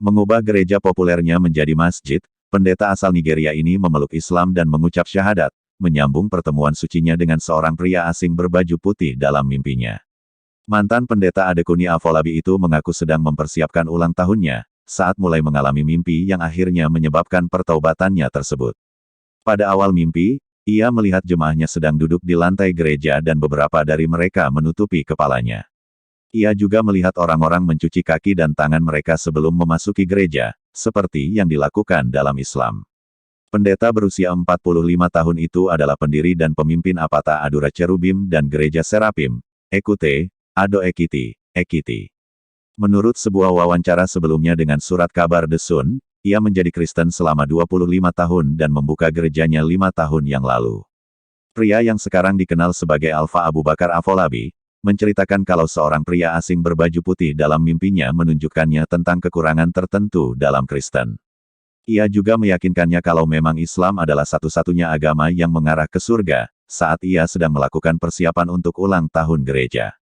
Mengubah gereja populernya menjadi masjid, pendeta asal Nigeria ini memeluk Islam dan mengucap syahadat, menyambung pertemuan sucinya dengan seorang pria asing berbaju putih dalam mimpinya. Mantan pendeta Adekuni Afolabi itu mengaku sedang mempersiapkan ulang tahunnya, saat mulai mengalami mimpi yang akhirnya menyebabkan pertaubatannya tersebut. Pada awal mimpi, ia melihat jemaahnya sedang duduk di lantai gereja dan beberapa dari mereka menutupi kepalanya. Ia juga melihat orang-orang mencuci kaki dan tangan mereka sebelum memasuki gereja, seperti yang dilakukan dalam Islam. Pendeta berusia 45 tahun itu adalah pendiri dan pemimpin Apata Adura Cherubim dan Gereja Serapim, Ekute, Ado Ekiti, Ekiti. Menurut sebuah wawancara sebelumnya dengan surat kabar The Sun, ia menjadi Kristen selama 25 tahun dan membuka gerejanya 5 tahun yang lalu. Pria yang sekarang dikenal sebagai Alpha Abu Bakar Afolabi, menceritakan kalau seorang pria asing berbaju putih dalam mimpinya menunjukkannya tentang kekurangan tertentu dalam Kristen. Ia juga meyakinkannya kalau memang Islam adalah satu-satunya agama yang mengarah ke surga, saat ia sedang melakukan persiapan untuk ulang tahun gereja.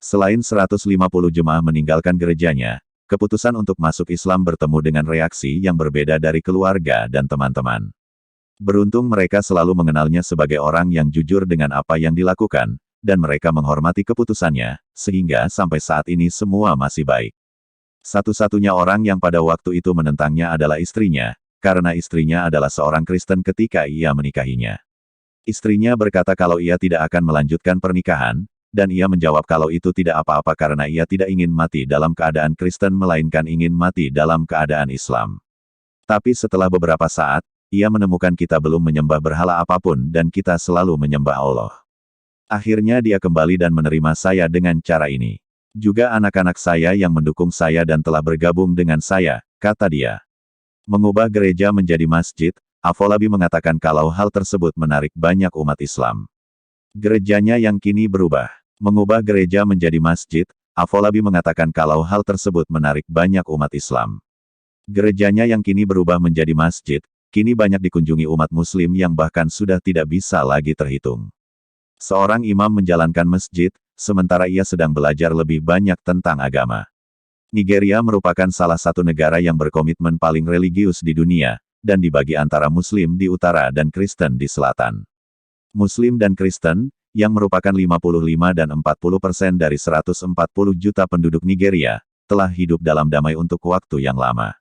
Selain 150 jemaah meninggalkan gerejanya, keputusan untuk masuk Islam bertemu dengan reaksi yang berbeda dari keluarga dan teman-teman. Beruntung mereka selalu mengenalnya sebagai orang yang jujur dengan apa yang dilakukan, dan mereka menghormati keputusannya, sehingga sampai saat ini semua masih baik. Satu-satunya orang yang pada waktu itu menentangnya adalah istrinya, karena istrinya adalah seorang Kristen ketika ia menikahinya. Istrinya berkata kalau ia tidak akan melanjutkan pernikahan, dan ia menjawab kalau itu tidak apa-apa karena ia tidak ingin mati dalam keadaan Kristen melainkan ingin mati dalam keadaan Islam. Tapi setelah beberapa saat, ia menemukan kita belum menyembah berhala apapun dan kita selalu menyembah Allah. Akhirnya dia kembali dan menerima saya dengan cara ini. Juga anak-anak saya yang mendukung saya dan telah bergabung dengan saya, kata dia. Mengubah gereja menjadi masjid, Afolabi mengatakan kalau hal tersebut menarik banyak umat Islam. Gerejanya yang kini berubah. Mengubah gereja menjadi masjid, Afolabi mengatakan kalau hal tersebut menarik banyak umat Islam. Gerejanya yang kini berubah menjadi masjid, kini banyak dikunjungi umat Muslim yang bahkan sudah tidak bisa lagi terhitung. Seorang imam menjalankan masjid, sementara ia sedang belajar lebih banyak tentang agama. Nigeria merupakan salah satu negara yang berkomitmen paling religius di dunia, dan dibagi antara Muslim di utara dan Kristen di selatan. Muslim dan Kristen, yang merupakan 55 dan 40% dari 140 juta penduduk Nigeria, telah hidup dalam damai untuk waktu yang lama.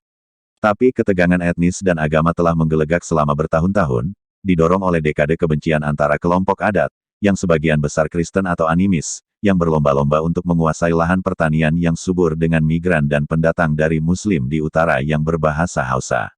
Tapi ketegangan etnis dan agama telah menggelegak selama bertahun-tahun, didorong oleh dekade kebencian antara kelompok adat, yang sebagian besar Kristen atau animis, yang berlomba-lomba untuk menguasai lahan pertanian yang subur dengan migran dan pendatang dari Muslim di utara yang berbahasa Hausa.